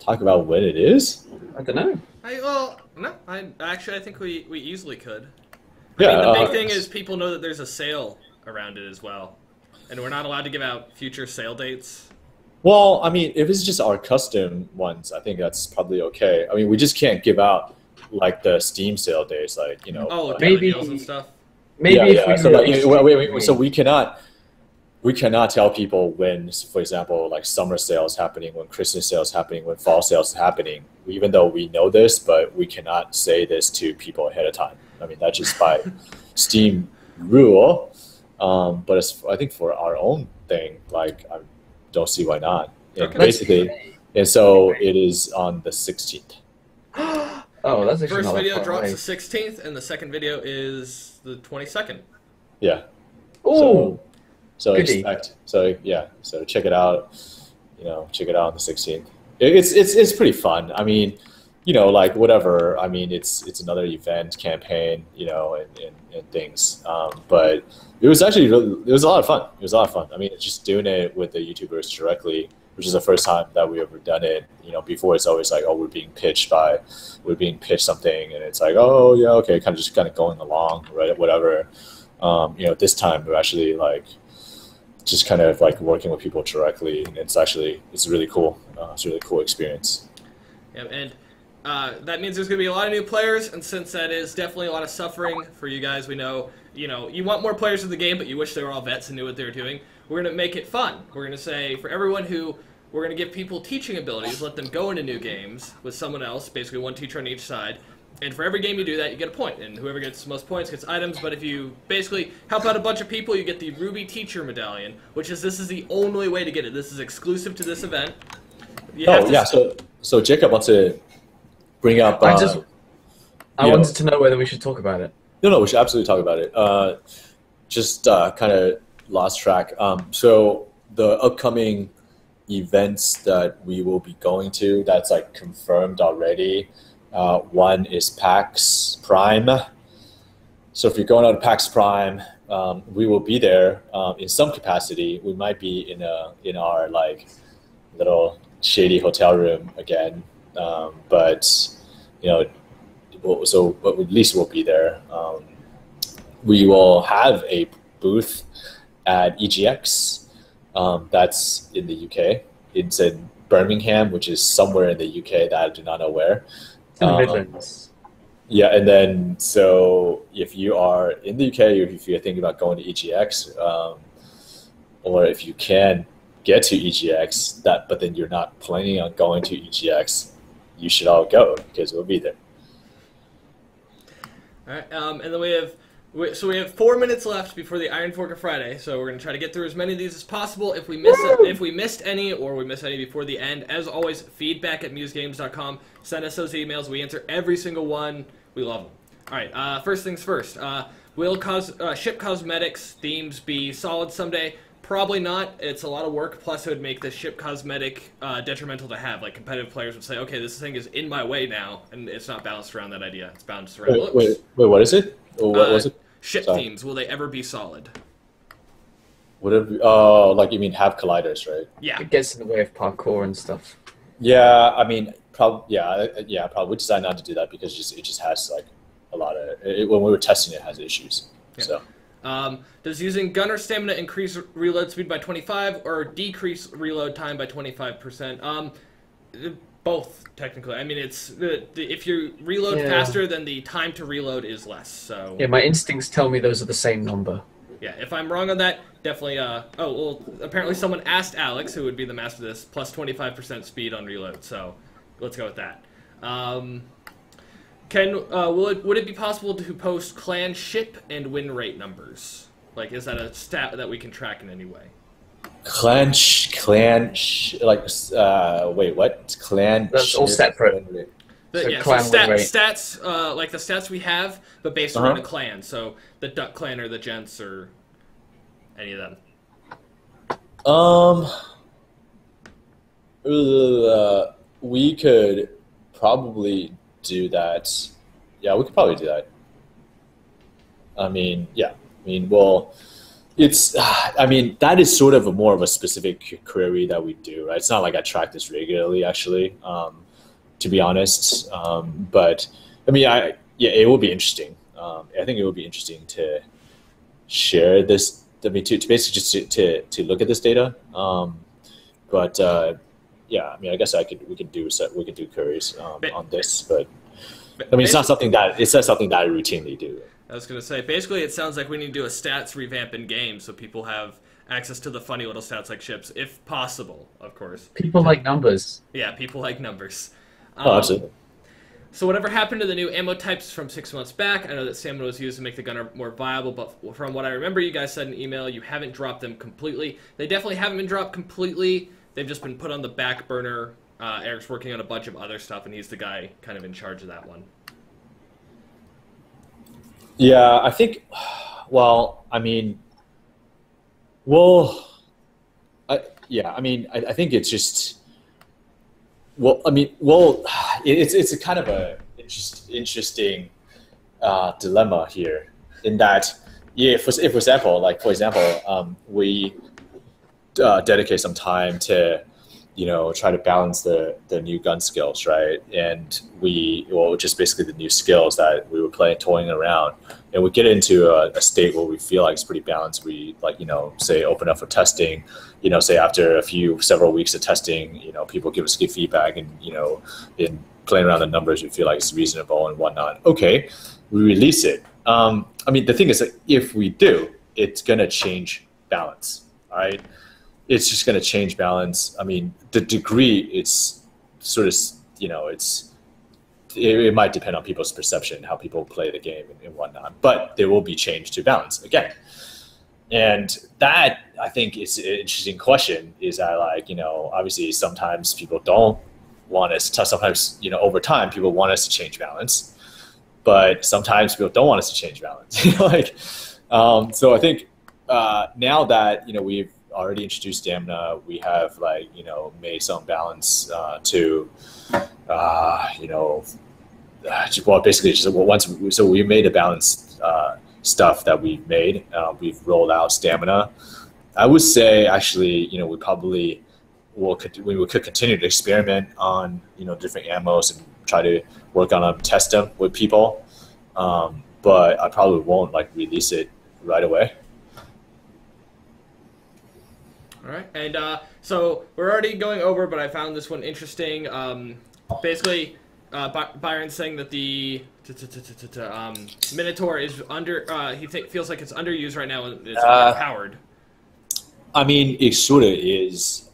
talk about when it is? I don't know. I think we easily could. Yeah, I mean, the big thing is people know that there's a sale around it as well, and we're not allowed to give out future sale dates. Well, I mean, if it's just our custom ones, I think that's probably okay. I mean, we just can't give out like the Steam sale days, like Oh, Maybe- deals and stuff. Maybe if we So, release- wait, so we cannot tell people when, for example, like summer sale is happening, when Christmas sale is happening, when fall sale is happening. Even though we know this, but we cannot say this to people ahead of time. I mean, that's just by Steam rule. But I think for our own thing, like I don't see why not. And Okay. basically, and so it is on the 16th. Oh, that's actually First not that video far drops away. the 16th, and the second video is the 22nd. Yeah. Oh, So goody. so check it out. Check it out on the 16th. It's pretty fun. I mean, like whatever. I mean, it's another event campaign, and things. But it was actually it was a lot of fun. It was a lot of fun. I mean, it's just doing it with the YouTubers directly, which is the first time that we ever done it. Before it's always like, oh, we're being pitched something, and it's like, oh yeah, okay, kind of going along, right, whatever. This time we're actually like just kind of like working with people directly, and it's really cool. It's a really cool experience. Yeah, and that means there's going to be a lot of new players, and since that is definitely a lot of suffering for you guys, we know, you want more players in the game, but you wish they were all vets and knew what they were doing. We're going to make it fun. We're going to say, for everyone we're going to give people teaching abilities, let them go into new games with someone else, basically one teacher on each side, and for every game you do that, you get a point, and whoever gets the most points gets items, but if you basically help out a bunch of people, you get the Ruby Teacher Medallion, this is the only way to get it. This is exclusive to this event. So Jacob wants to bring up. I wanted to know whether we should talk about it. No, we should absolutely talk about it. Just kind of lost track. So the upcoming events that we will be going to, that's like confirmed already. One is PAX Prime. So if you're going out to PAX Prime, we will be there in some capacity. We might be in our like little shady hotel room again, but at least we'll be there. We will have a booth at EGX. That's in the UK. It's in Birmingham, which is somewhere in the UK that I do not know where. In the Midlands. Yeah, and then so if you are in the UK, or if you're thinking about going to EGX, or if you can get to EGX, but then you're not planning on going to EGX, you should all go because we'll be there. All right, and then we have 4 minutes left before the Iron Fork of Friday, so we're gonna try to get through as many of these as possible. If we missed any, or we miss any before the end, as always, feedback@musegames.com. Send us those emails. We answer every single one. We love them. All right. First things first. Will ship cosmetics themes be solid someday? Probably not. It's a lot of work. Plus, it would make the ship cosmetic detrimental to have. Like, competitive players would say, okay, this thing is in my way now, and it's not balanced around that idea. It's balanced around looks. Wait, what is it? What was it? Ship themes, will they ever be solid? Like you mean have colliders, right? Yeah. It gets in the way of parkour and stuff. Yeah, I mean, probably. We decided not to do that because it just has like a lot of. When we were testing, it has issues. Yeah. So. Does using gunner stamina increase reload speed by 25 or decrease reload time by 25%? Both, technically. I mean, it's if you reload faster, then the time to reload is less. So yeah, my instincts tell me those are the same number. Yeah, if I'm wrong on that, definitely. Apparently someone asked Alex, who would be the master of this, plus 25% speed on reload. So let's go with that. Would it be possible to post clan ship and win rate numbers? Like, is that a stat that we can track in any way? Wait, what? Clan. That's all separate. Stats, like the stats we have, but based around a clan. So the Duck Clan or the Gents or any of them. We could probably do that. Yeah, we could probably do that. That is sort of more of a specific query that we do, right? It's not like I track this regularly, actually, to be honest. But it will be interesting. I think it would be interesting to share this. To basically just to look at this data. I guess we could do queries on this, but it's not something that I routinely do. I was going to say, basically, it sounds like we need to do a stats revamp in game so people have access to the funny little stats like ships, if possible, of course. People like numbers. Yeah, people like numbers. Absolutely. So whatever happened to the new ammo types from 6 months back? I know that stamina was used to make the gunner more viable, but from what I remember, you guys said in email you haven't dropped them completely. They definitely haven't been dropped completely. They've just been put on the back burner. Eric's working on a bunch of other stuff, and he's the guy kind of in charge of that one. Yeah, I think. I think it's just. it's a kind of a interesting dilemma here, in that, if for example, we dedicate some time to, try to balance the new gun skills, right? And just basically the new skills that we were toying around, and we get into a state where we feel like it's pretty balanced. We say open up for testing, say after several weeks of testing, people give us good feedback, and in playing around the numbers, we feel like it's reasonable and whatnot. Okay, we release it. The thing is that if we do, it's gonna change balance, all right? It's just going to change balance. The degree, it's sort of, it might depend on people's perception, how people play the game and whatnot, but there will be change to balance again. And that, I think, is an interesting question, is that, obviously sometimes people don't want us to, sometimes, over time, people want us to change balance, but sometimes people don't want us to change balance. So I think now that, we've already introduced stamina, we have made some balance to basically just we made a balanced stuff that we've made. We've rolled out stamina. I would say actually we probably we could continue to experiment on different ammos and try to work on them, test them with people, but I probably won't release it right away. All right, and so we're already going over, but I found this one interesting. Basically, Byron's saying that the Minotaur is feels like it's underused right now and it's underpowered. It sort of is.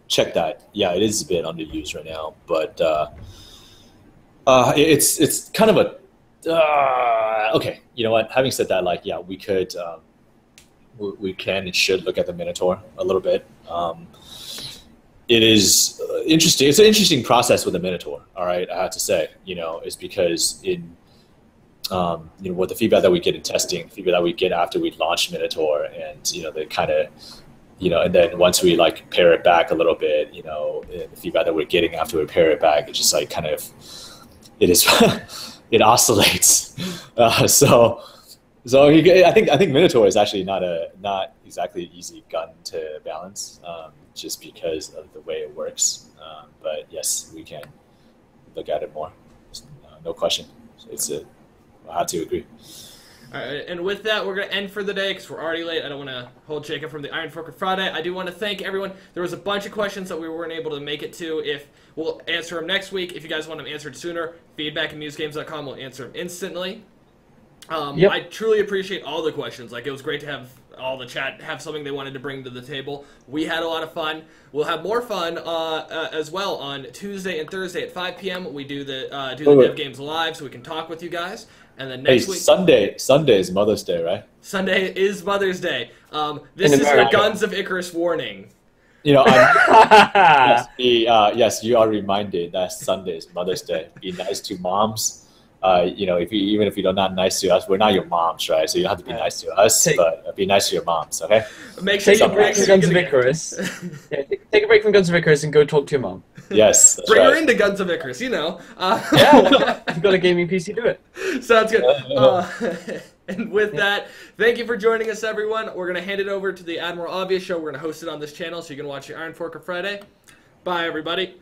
Check that. Yeah, it is a bit underused right now, but it's kind of a okay. You know what? Having said that, we could. We can and should look at the Minotaur a little bit. It is interesting. It's an interesting process with the Minotaur. All right, I have to say, is because in what the feedback that we get in testing, feedback that we get after we launch Minotaur, and the kind of and then once we pare it back a little bit, the feedback that we're getting after we pare it back, it's just it is it oscillates. So I think Minotaur is actually not exactly an easy gun to balance, just because of the way it works. But yes, we can look at it more. No question. I have to agree. All right, and with that, we're going to end for the day because we're already late. I don't want to hold Jacob from the Iron Forker Friday. I do want to thank everyone. There was a bunch of questions that we weren't able to make it to. We'll answer them next week. If you guys want them answered sooner, feedback@musgames.com will answer them instantly. Yep. I truly appreciate all the questions. It was great to have all the chat have something they wanted to bring to the table. We had a lot of fun. We'll have more fun as well on Tuesday and Thursday at 5 p.m. We do the Dev Games Live, so we can talk with you guys. And then next week, Sunday is Mother's Day, right? Sunday is Mother's Day. This is your Guns of Icarus warning. Yes, you are reminded that Sunday is Mother's Day. Be nice to moms. Even if you're not nice to us, we're not your moms, right? So you don't have to be nice to us, but be nice to your moms, okay? Take a break from Guns of Icarus. Take a break from Guns of Icarus and go talk to your mom. Yes, that's Bring right. her into Guns of Icarus, Yeah, if you've got a gaming PC, do it. Sounds good. And with that, thank you for joining us, everyone. We're going to hand it over to the Admiral Obvious Show. We're going to host it on this channel, so you can watch the Iron Forker Friday. Bye, everybody.